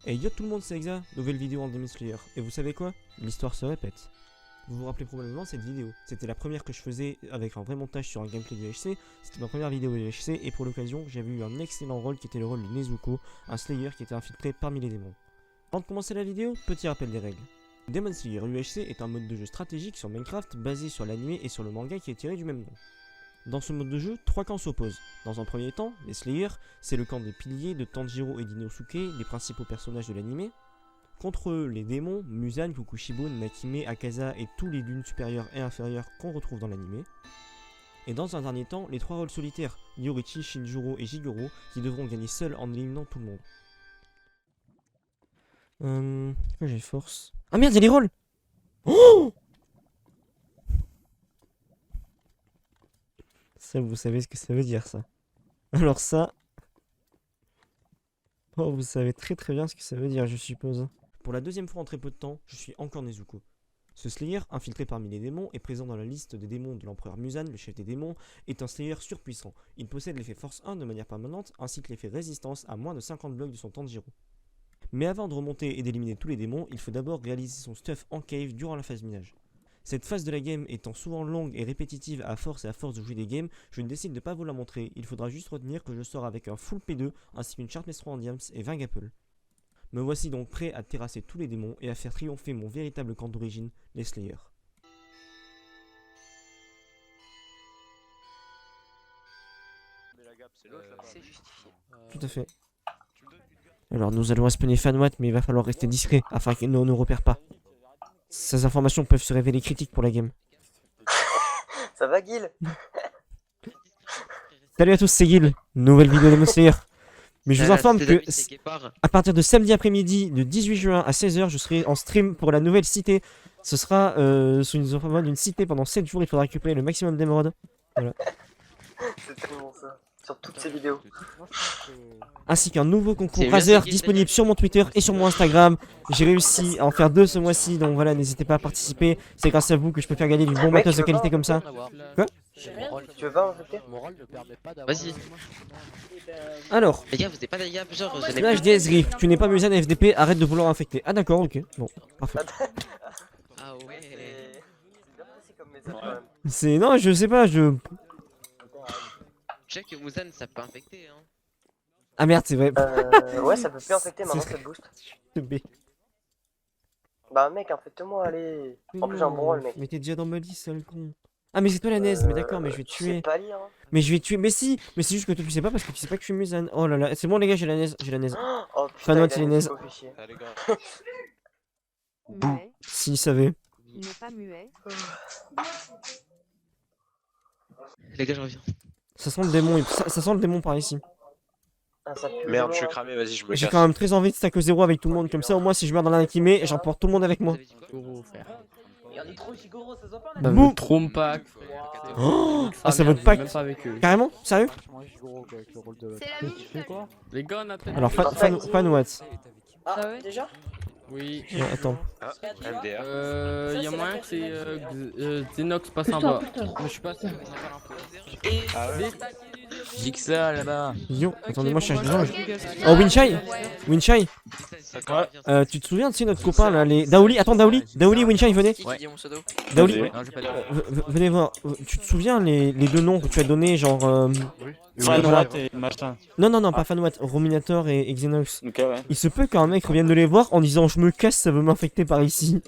Et yo tout le monde, c'est Exa, nouvelle vidéo en Demon Slayer. Et vous savez quoi? L'histoire se répète. Vous vous rappelez probablement cette vidéo. C'était la première que je faisais avec un vrai montage sur un gameplay du HC. C'était ma première vidéo du HC et pour l'occasion, j'avais eu un excellent rôle qui était le rôle de Nezuko, un Slayer qui était infiltré parmi les démons. Avant de commencer la vidéo, petit rappel des règles. Demon Slayer UHC est un mode de jeu stratégique sur Minecraft basé sur l'anime et sur le manga qui est tiré du même nom. Dans ce mode de jeu, trois camps s'opposent. Dans un premier temps, les Slayers, c'est le camp des piliers de Tanjiro et d'Inosuke, les principaux personnages de l'anime. Contre eux, les démons, Muzan, Kukushibo, Nakime, Akaza et tous les dunes supérieures et inférieures qu'on retrouve dans l'anime. Et dans un dernier temps, les trois rôles solitaires, Yorichi, Shinjuro et Jigoro, qui devront gagner seuls en éliminant tout le monde. Pourquoi j'ai force? Ah merde, il y a les rôles! Oh! Ça, vous savez ce que ça veut dire, ça. Alors ça... Oh, vous savez très bien ce que ça veut dire, je suppose. Pour la deuxième fois en très peu de temps, je suis encore Nezuko. Ce Slayer, infiltré parmi les démons, et présent dans la liste des démons de l'empereur Muzan, le chef des démons, est un Slayer surpuissant. Il possède l'effet Force 1 de manière permanente, ainsi que l'effet Résistance à moins de 50 blocs de son Tanjiro. Mais avant de remonter et d'éliminer tous les démons, il faut d'abord réaliser son stuff en cave durant la phase minage. Cette phase de la game étant souvent longue et répétitive à force de jouer des games, je ne décide de pas vous la montrer, il faudra juste retenir que je sors avec un full P2 ainsi qu'une charte Mestro en diams et 20 Gapple. Me voici donc prêt à terrasser tous les démons et à faire triompher mon véritable camp d'origine, les Slayers. C'est justifié. Tout à fait. Alors nous allons espionner Fanwatt, mais il va falloir rester discret afin qu'il ne nous repère pas. Ces informations peuvent se révéler critiques pour la game. Ça va, Guil? Salut à tous, c'est Gil, nouvelle vidéo de Demon Slayer. Mais je vous informe que à partir de samedi après-midi, le 18 juin à 16 h, je serai en stream pour la nouvelle cité. Ce sera sous une format d'une cité pendant 7 jours, il faudra récupérer le maximum d'émeraudes. Voilà. C'est très bon ça, sur toutes ces vidéos. Ainsi qu'un nouveau concours Razer disponible sur mon Twitter et sur mon Instagram. J'ai réussi à en faire 2 ce mois-ci, donc voilà, n'hésitez pas à participer. C'est grâce à vous que je peux faire gagner du bon matos de qualité comme ça. Quoi? Tu veux pas inviter? Vas-y. Alors, les gars, vous n'êtes pas des gars, genre. HDS Grip, tu n'es pas Muzan FDP, arrête de vouloir infecter. Ah d'accord, ok, bon, parfait. Ah ouais. C'est bien passé comme message quand même. C'est... Non, je sais pas, je... Je sais que Muzan ça peut infecter hein. Ah merde, c'est vrai. Ouais, ça peut plus infecter maintenant, ça te booste. Bah mec, infecte-moi, allez. En plus j'ai un bon rôle, mec. Mais t'es déjà dans ma liste, sale con. Ah mais c'est toi la naise, mais d'accord, mais je vais te tuer. C'est pas lire, hein. Mais je vais te tuer, mais si. Mais c'est juste que toi tu sais pas parce que tu sais pas que je suis Muzan. Oh là là, c'est bon les gars, j'ai la naise, j'ai la naise. Oh Fanot, putain, il est naze. Muet, S'il savait. il n'est pas muet. Les gars, je reviens. Ça sent le démon, ça sent le démon par ici. Ah, ça pue Merde, le je suis loin. cramé, vas-y, je me J'ai casse. quand même très envie de stack 0 avec tout le monde, comme ça au moins si je meurs dans l'Anakime, j'emporte tout le monde avec moi. Bah, Bouh. me trompe pas. Oh ah, c'est votre pacte. Carrément? Sérieux? C'est l'ami. Les gars, on a peut-être. Alors, Fanwatt. Ah ouais déjà? Oui. Attends. Ah, MDR. Y'a moyen que c'est Xenox passe en bas. Mais je suis pas sûr. Ah ouais. Jixa là-bas. Yo, attendez, moi je cherche des gens. Oh, Winchai! Winchai! Tu te souviens, tu sais, notre copain là, les. Daouli, attends, Daouli, Winchai, venez! Ouais. Daouli, Non, j'ai pas dit. venez voir. Tu te souviens les deux noms que tu as donnés, genre. Fanwatt et machin. Non, pas Fanwatt, Rominator et Xenox. Ok, ouais. Il se peut qu'un mec revienne de les voir en disant je me casse, ça veut m'infecter par ici.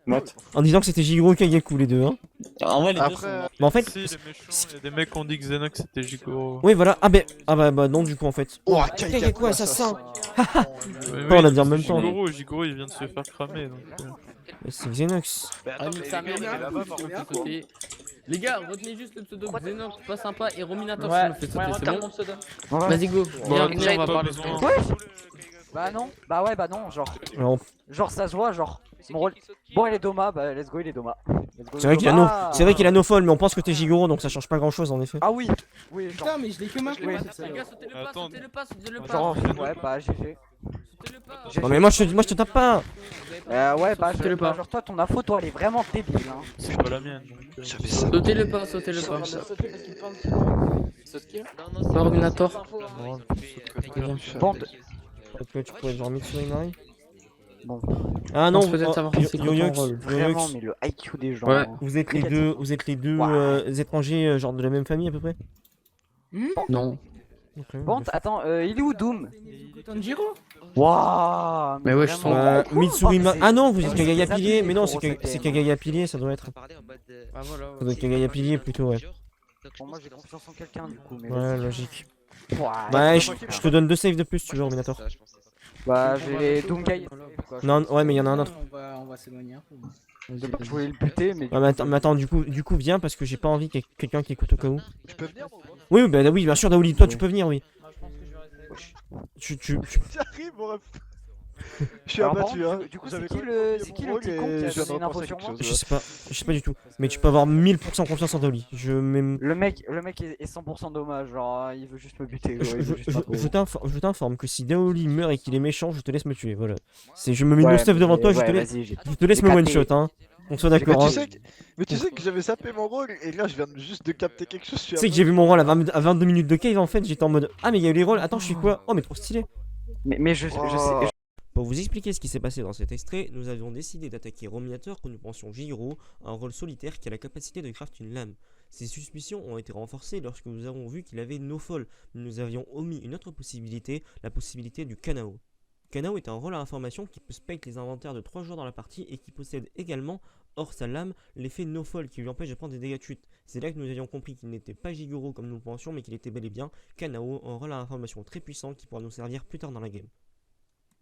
What? En disant que c'était Jigoro Kagaku les deux, hein. En vrai, les deux Après, sont... Mais en fait. si, les méchants, il y a des mecs qui ont dit que Xenox c'était Jigoro. Oui, voilà. Ah bah non, du coup, en fait. Oh, Kagaku assassin! Oui, on l'a dit en même temps. Jigoro, il vient de se faire cramer donc. Mais c'est Xenox. Ah, nique sa mère, les gars, retenez juste le pseudo Xenox, pas sympa, et Rominator je me fais sauter, c'est bon? Vas-y, go. Viens, on va parler. Bah non, bah ouais, bah non, genre. Alors, Genre ça se voit, genre. Mon rôle. Bon, il est Doma, bah let's go, il est Doma. c'est vrai qu'il a no... c'est vrai qu'il a no fall, mais on pense que t'es Jigoro donc ça change pas grand chose en effet. Ah oui, oui, genre. Putain, mais je l'ai que maintenant. Oui. Les gars, sautez le pas, sautez le pas, sautez le pas. Genre, ouais, bah GG. Non, mais moi je te tape pas! Ouais, bah Sautez le pas. genre toi, ton info, toi, elle est vraiment débile, hein. C'est pas la mienne. Sautez le pas, sautez le pas. Non, Pas Rominator. Bon, Peut-être que tu pourrais genre Mitsuri Mari. Bon. Ah non, peut-être savoir c'est quoi ton Yoyox, rôle. Vraiment, mais le IQ des gens. Ouais. vous êtes les deux Waouh. étrangers genre de la même famille à peu près. Non. Ok, Bon, bah, attends, il est où Doom? Tanjiro. Waouh. Mais ouais, je vraiment. sens. Mitsuri Oh, Mari. c'est- Ah non, vous êtes c'est Kagaya des Pilier, mais non, pour c'est OCPM. Kagaya Pilier, ça doit être. Parler en mode. Ah voilà. Ça doit être Kagaya Pilier plutôt, ouais. Bon, moi j'ai confiance en quelqu'un du coup. Mais Ouais, vas-y. logique. Ouah, Bah, il je faut pas te donne 2 saves de plus si tu veux, Ruminator. Bah, j'ai Doomguy. Non, ouais, mais il y en a un autre. On va s'éloigner un peu. Je voulais le buter, mais. Ouais, mais attends, du coup, viens parce que j'ai pas envie qu'il y ait quelqu'un qui écoute au cas où. Je peux venir ou pas? Oui, bah oui, bien sûr, Daouli, toi tu peux venir, oui. J'arrive, mon ref. Je suis Alors, abattu, par hein. contre, du coup, J'avais c'est qui pas le compris petit mon rôle con qui et a je viens de donné une info repenser sur quelque moi? chose, Je sais pas du tout. Mais tu peux avoir 1000% confiance en Daouli. Le mec est 100% dommage, genre il veut juste me buter. Ouais, il veut juste pas Je t'informe que si Daouli meurt et qu'il est méchant, je te laisse me tuer, voilà. Je me mets Ouais, une stuff devant mais- toi, je ouais, te laisse. vas-y, Je te laisse j'ai me one capté. shot, hein. On soit J'ai d'accord. Mais Hein. tu sais que j'avais sapé mon rôle et là je viens juste de capter quelque chose. Tu sais que j'ai vu mon rôle à 22 minutes de cave en fait, j'étais en mode ah mais il y a eu les rôles, attends je suis quoi? Oh mais trop stylé. Mais je sais. Pour vous expliquer ce qui s'est passé dans cet extrait, nous avions décidé d'attaquer Rominator que nous pensions Jiro, un rôle solitaire qui a la capacité de craft une lame. Ces suspicions ont été renforcées lorsque nous avons vu qu'il avait no fall, mais nous avions omis une autre possibilité, la possibilité du Kanao. Kanao est un rôle à information qui peut spec les inventaires de 3 jours dans la partie et qui possède également, hors sa lame, l'effet no fall qui lui empêche de prendre des dégâts de chute. C'est là que nous avions compris qu'il n'était pas Jigoro comme nous le pensions, mais qu'il était bel et bien Kanao, un rôle à information très puissant qui pourra nous servir plus tard dans la game.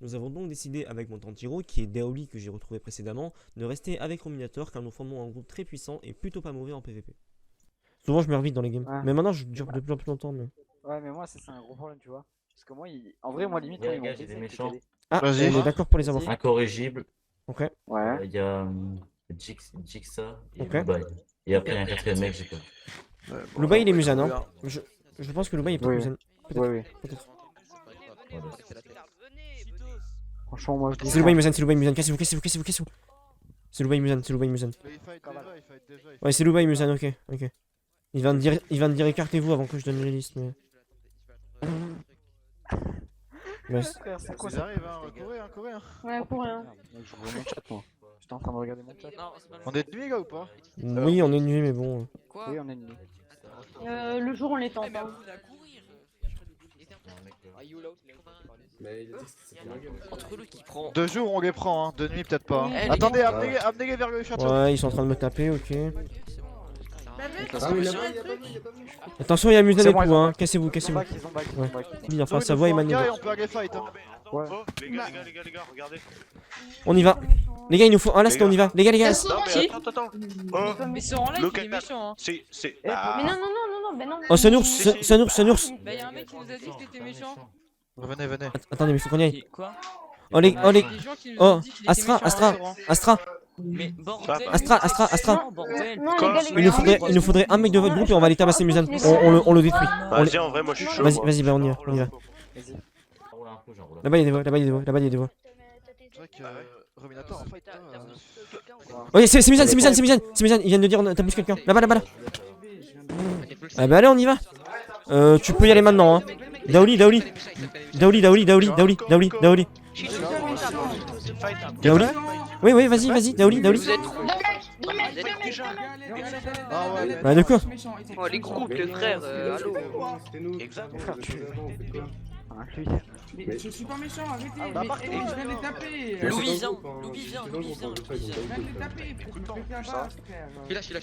Nous avons donc décidé avec mon Tanjiro, qui est Daouli que j'ai retrouvé précédemment, de rester avec Rominator car nous formons un groupe très puissant et plutôt pas mauvais en PvP. Souvent je meurs vite dans les games, Ouais. mais maintenant je dure de plus en plus longtemps. Mais... Ouais, mais moi c'est un gros problème, tu vois. Parce que moi, en vrai, moi limite, Ouais, quand les ils gars, m'ont j'ai des baisé, méchants. c'était Ah, on Vas-y. est d'accord pour les avoir. Vas-y. Incorrigible. Ok. Ouais. Il y a Jigsaw et Ok. Lubai. Et après, il y a un quatrième mec, j'ai pas. Lubai il est Musan, hein. Je pense que Lubai est peut-être Oui. Musan. Peut-être. Ouais, oui. Peut-être. Franchement, moi je dis. C'est Lubai Musan, c'est Lubai Musan. Cassez-vous. C'est Lubai Musan, c'est Lubai Musan. Il fight déjà. Ouais, c'est Lubai Musan, ok. Il va me dire écartez-vous avant que je donne les listes, mais. Ouais, C'est quoi Ils ça? arrivent, hein. Courez. Ouais, pour rien. Je vois mon chat, moi. J'étais en train de regarder mon chat. On est de nuit, gars, ou pas? oui, on est nuit, mais bon. Oui, on est ennemi. Le jour, on les tente. Hein. Entre le qui prend. De jour, on les prend, hein. De nuit, peut-être pas. hein. Oui. Attendez, amenez-les vers le château. Ouais, ils sont en train de me taper, ok. Ah Attention, il y a Musan C'est et bon, tout, ils ont hein. back. Cassez-vous. Ils ont back, ils ont back. Bien, enfin, Nous, il sa nous voix faut est un gars et magnifique. on peut aller fight, hein. Ouais. Oh, les gars, regardez. On y va. Les gars, il nous faut un last, on y va. Les gars. Non, mais attends. Oh, Mais ce rang-là, il est Locata. méchant. Hein. c'est. Mais non, ben non. Oh, c'est un ours. Bah, y'a un mec qui nous a dit que t'étais méchant. Venez. Attendez, mais faut qu'on y aille. Quoi? Oh, les. Des gens qui nous ont Oh, dit qu'il était méchant. Astra. Mais bordel. Astra. Bordel. Il nous faudrait un mec de votre groupe et on va aller tabasser Musan. On le détruit. Vas-y, en vrai, moi je suis chaud. Vas-y, bah on y va. J'enroule un peu, j'enroule. Là-bas, il y a des voix. C'est vrai que Rominator en fight. Oh, c'est Musan. Il vient de dire t'as plus quelqu'un. Là-bas. Ah bah allez, on y va. Tu peux y aller maintenant, hein. Daouli. Oui, vas-y, Daouli. Ah ouais. Bah de quoi? Oh, les groupes, le frère, allô. Exact. Mais je suis pas méchant, arrêtez. Bah, Mais je viens de les taper. Louis, viens. Je viens de les taper. Je me fais abattre, frère. Je suis là.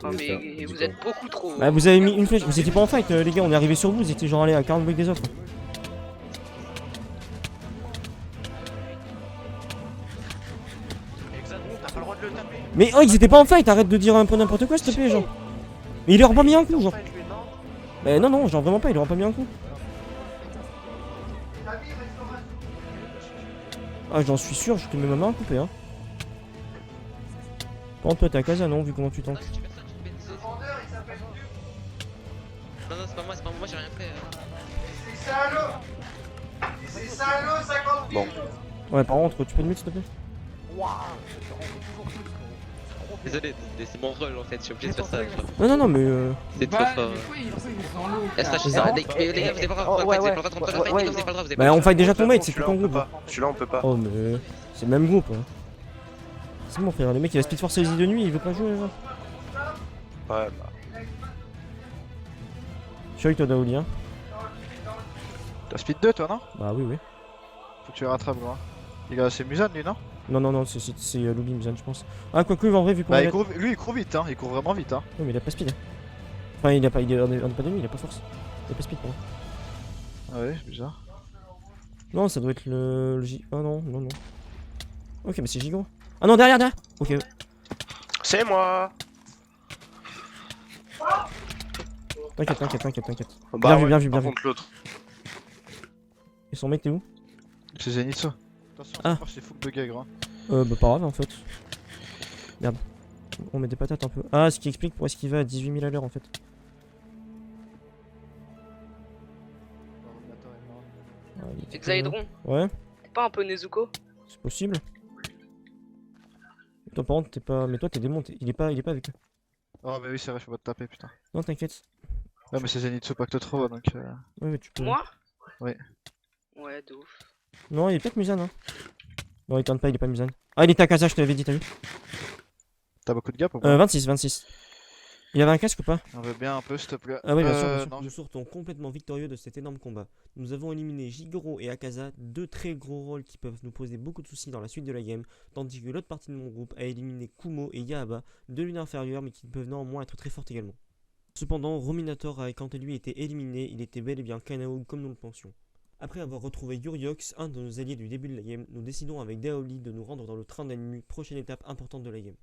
Oh, mais vous êtes beaucoup trop. Bah vous avez mis une flèche. Vous étiez pas en fight, les gars. On est arrivé sur vous. Vous étiez genre allé à 40 breaks des autres. Exact, t'as pas le droit de le taper. Mais oh, ils étaient pas en fight. Arrête de dire un peu n'importe quoi, s'il te plaît, genre. Mais il leur a pas mis un coup, genre. Bah non, genre vraiment pas. Il leur a pas mis un coup. Ah, j'en suis sûr, je te mets ma main à couper, hein. Par contre, toi, t'es à casa, non, vu comment tu tanks. Non, c'est pas moi, j'ai rien fait. Ouais, par contre, tu peux te mettre, s'il te plaît. Désolé, c'est mon rôle en fait, je suis obligé de faire ça. Non, mais C'est trop fort. SH, ça. Les gars, vous avez pas le droit, vous avez pas le droit, vous avez pas le droit. Bah, on fight déjà ton mate, c'est plus ton groupe. Celui-là, on peut pas. Oh, mais c'est le même groupe. Hein. C'est bon, frère, le mec il va speed forcer les idées de nuit, il veut pas jouer. Là. Ouais, bah. Je suis avec toi, Daouli. Hein. T'as speed 2 toi, non? Bah, oui. Faut que tu le rattrapes, gros. Les gars, c'est Musan lui, non? Non, c'est Loubi Musan, je pense. Ah, quoique, en vrai, vu qu'on. Bah, lui il court vite, hein. Il court vraiment vite, hein. Oui, mais il a pas speed. Enfin, il est pas d'ennemi, il a pas force. Il a pas speed pour moi. Ah ouais, c'est bizarre. Non, ça doit être le J. Oh non. Ok, mais c'est Gigo. Ah non, derrière. Ok. C'est moi. T'inquiète. Bah, Bien vu. Par contre, l'autre. Et son mec, t'es où? C'est Zenitsu. Attention, Ah. c'est full de gars, gros. Bah, pas grave en fait. Merde. On met des patates un peu. Ah, ce qui explique pourquoi est-ce qu'il va à 18 000 à l'heure en fait. Exaedron, Ouais, t'es pas un peu Nezuko? c'est possible. Toi, par contre, t'es pas. Mais toi, t'es démon, il est pas avec eux. Oh, mais oui, c'est vrai, je peux pas te taper, putain. Non, t'inquiète. Ouais, mais c'est Zenitsu, pas que te trop, donc. Ouais, mais tu peux. Moi? Oui. Ouais, de ouf. Non, il est peut-être Musan, hein. Non, il tente pas, il est pas Musan. Ah, il était à Kaza, je te l'avais dit, t'as vu? T'as beaucoup de gars pour moi. 26. Il avait un casque ou pas? On veut bien un peu, s'il te plaît. Ah oui, bien sûr. Non, Nous sortons complètement victorieux de cet énorme combat. Nous avons éliminé Jigoro et Akaza, deux très gros rôles qui peuvent nous poser beaucoup de soucis dans la suite de la game, tandis que l'autre partie de mon groupe a éliminé Kumo et Yaaba, deux lunes inférieures mais qui peuvent néanmoins être très fortes également. Cependant, Rominator a quant à lui été éliminé, il était bel et bien KO comme nous le pensions. Après avoir retrouvé Yuriox, un de nos alliés du début de la game, nous décidons avec Daoli de nous rendre dans le train d'ennemi, prochaine étape importante de la game.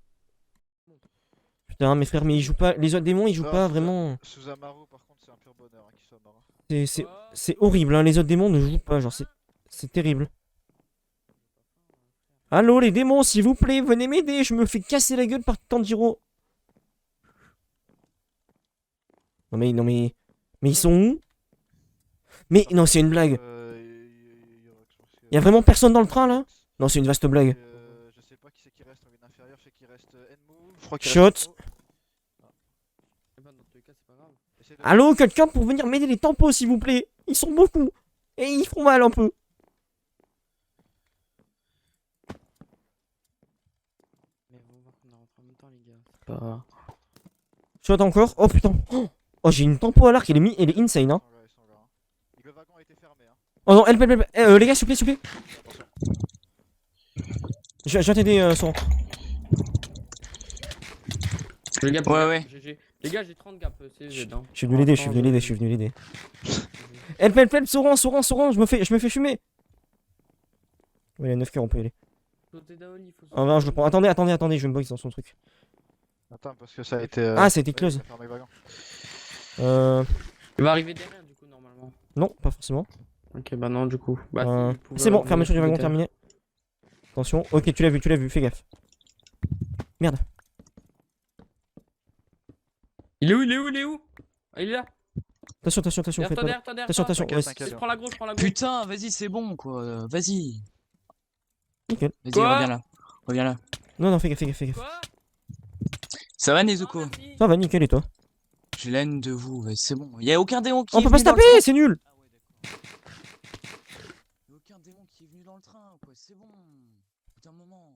Putain, mes frères, mais ils jouent pas. Les autres démons, ils jouent pas vraiment. Susamaru, par contre, c'est un pur bonheur qu'il soit mort. C'est horrible, hein. Les autres démons ne jouent pas. Genre, c'est terrible. Allô, les démons, s'il vous plaît, venez m'aider. Je me fais casser la gueule par Tanjiro. Non, mais ils sont où? Mais non, c'est une blague. Y'a vraiment personne dans le train là? Non, c'est une vaste blague. Je sais pas qui c'est qui reste en ligne inférieure, je sais qu'il reste Enmu. Je crois qu'il Shot. reste Allô, quelqu'un pour venir m'aider les tempos, s'il vous plaît. Ils sont beaucoup. Et ils font mal un peu. Shot encore. Oh putain. Oh, j'ai une tempo à l'arc, elle est insane, hein. Le wagon a été fermé, hein. Oh non, help. Les gars, s'il vous plaît. Je vais t'aider, Soran. Le gap, Ouais. Les gars, j'ai 30 gaps, c'est Je suis venu l'aider. Help, Soran, je me fais fumer. Ouais, il y a 9 coeurs, on peut y aller. Ah, non, je le prends. Attendez, je vais me box dans son truc. Attends, parce que ça a été. Ah, ça a été close. Il va arriver derrière, du coup, normalement. Non, pas forcément. Ok, bah non, du coup. Bah, c'est bon, fermeture du wagon terminée. Attention, ok, tu l'as vu, fais gaffe. Merde. Il est où? Ah, il est là. Attention, fais pas. Attention. Je prends la gauche. Putain, vas-y, c'est bon quoi. Vas-y. Nickel. Vas-y, reviens là. Non, fais gaffe. Quoi? Ça va, Nezuko? Ça va, nickel, et toi? J'ai la haine de vous, c'est bon. Y'a aucun démon qui On est peut pas venu se dans le taper, train. c'est nul. Y'a aucun démon qui est venu dans le train, quoi. C'est bon. Au bout d'un moment.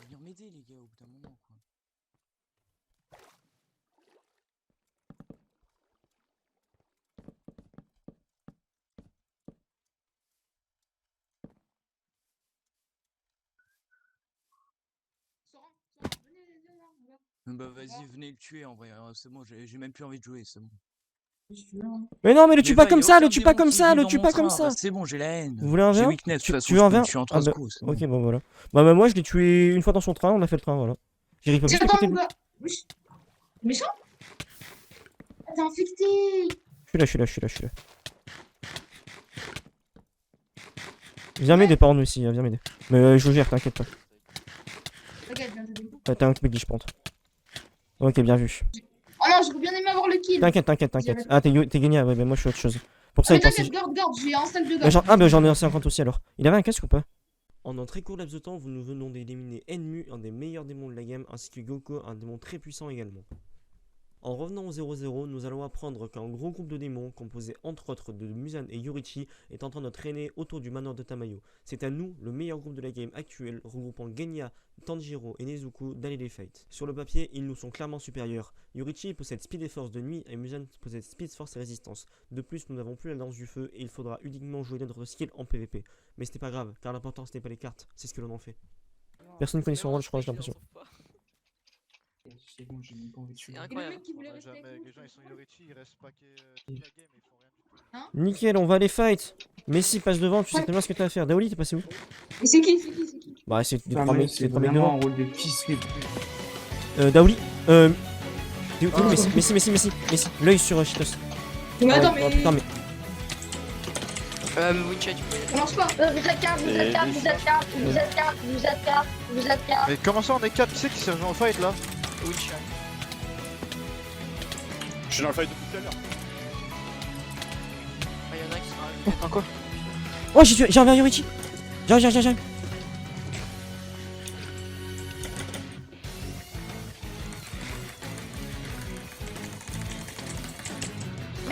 Venir m'aider, les gars, au bout d'un moment, quoi. Bah vas-y, venez le tuer en vrai, c'est bon, j'ai même plus envie de jouer, c'est bon. Mais non, mais le tue pas comme ça, Bah, c'est bon, j'ai la haine. Vous voulez un verre? Tu veux un verre? Ah bah, ok, bon voilà. Bah moi je l'ai tué une fois dans son train, on a fait le train, voilà. J'ai ripoté juste à côté de lui. Méchant? T'es infecté! Je suis là. Viens m'aider par nous ici, viens m'aider. Mais je gère, t'inquiète pas. T'inquiète, viens t'aider. T'as un clip, je pense. Ok, bien vu. Oh non, j'aurais bien aimé avoir le kill! T'inquiète. Ah, t'es gagné, ouais, mais moi je suis autre chose. Pour ça, il pensait. Garde, j'ai un salle de garde. Bah j'en ai un 50 aussi alors. Il avait un casque ou pas? En un très court laps de temps, nous venons d'éliminer Enmu, un des meilleurs démons de la game, ainsi que Goko, un démon très puissant également. En revenant au 0-0, nous allons apprendre qu'un gros groupe de démons, composé entre autres de Muzan et Yorichi, est en train de traîner autour du manoir de Tamayo. C'est à nous, le meilleur groupe de la game actuel, regroupant Genya, Tanjiro et Nezuko, d'aller les fight. Sur le papier, ils nous sont clairement supérieurs. Yorichi possède speed et force de nuit et Muzan possède speed, force et résistance. De plus, nous n'avons plus la lance du feu et il faudra uniquement jouer notre skill en PvP. Mais c'était pas grave, car l'important ce n'est pas les cartes, c'est ce que l'on en fait. Personne ne connaît son rôle, je crois, j'ai l'impression. C'est bon, j'ai même pas envie de C'est jouer. incroyable. Les gens ils sont Yorichi, ils restent paquets toute la game, ils font rien du tout. Nickel, on va aller fight. Messi passe devant, tu sais très bien ce que t'as à faire. Daoli, t'es passé où? Mais c'est qui? Bah, c'est des Ah, 3 mais mecs, c'est des 3 mecs vraiment devant. un rôle de pisserie. Daoli, t'es où Messi, l'œil sur Cheetos. Mais attends, Oh putain, mais. Wincha, tu peux. Commence pas. Vous êtes 4, vous êtes 4, vous êtes 4, vous êtes 4, vous êtes 4, vous êtes 4. Mais comment ça on est 4? Qui c'est qui s'est rejoint au fight là? Wincha. Je suis dans le fight depuis tout à l'heure. Il y en a qui sont rajoutés. Quoi? Oh, j'ai un Yorichi. J'arrive.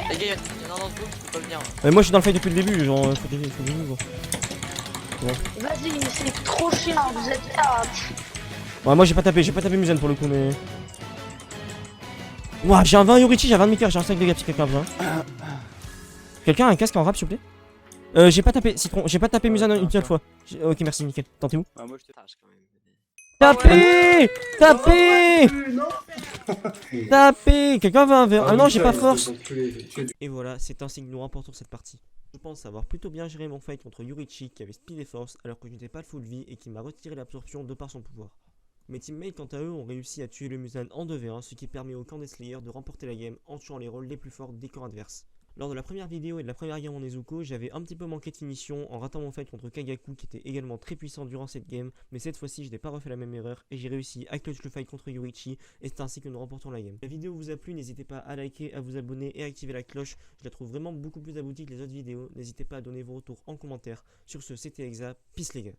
Les gars, il y en a un dans ce groupe, tu peux pas venir. Moi, je suis dans le fight depuis le début, genre, faut des niveaux. Vas-y, c'est trop chiant, vous êtes 4. Ouais, moi, j'ai pas tapé Muzan pour le coup, mais. Ouah, j'ai un 20 Yorichi, j'ai un 20 de Miker, j'ai un 5 de gars si quelqu'un a besoin. Quelqu'un a un casque en rap, s'il vous plaît? J'ai pas tapé, Citron, j'ai pas tapé Muzan une seule fois. Ok, merci, nickel. T'es où? Ah, moi je t'ai. Tapez! Quelqu'un veut un verre? Ah non, j'ai pas force! Et voilà, c'est ainsi que nous remportons cette partie. Je pense avoir plutôt bien géré mon fight contre Yorichi qui avait speed et force alors que je n'étais pas full vie et qui m'a retiré l'absorption de par son pouvoir. Mes teammates quant à eux ont réussi à tuer le Muzan en 2v1, ce qui permet au camp des Slayers de remporter la game en tuant les rôles les plus forts des camps adverses. Lors de la première vidéo et de la première game en Nezuko, j'avais un petit peu manqué de finition en ratant mon fight contre Kagaku qui était également très puissant durant cette game, mais cette fois-ci je n'ai pas refait la même erreur et j'ai réussi à clutch le fight contre Yorichi et c'est ainsi que nous remportons la game. La vidéo vous a plu, n'hésitez pas à liker, à vous abonner et à activer la cloche, je la trouve vraiment beaucoup plus aboutie que les autres vidéos, n'hésitez pas à donner vos retours en commentaire. Sur ce, c'était Exa, peace les gars.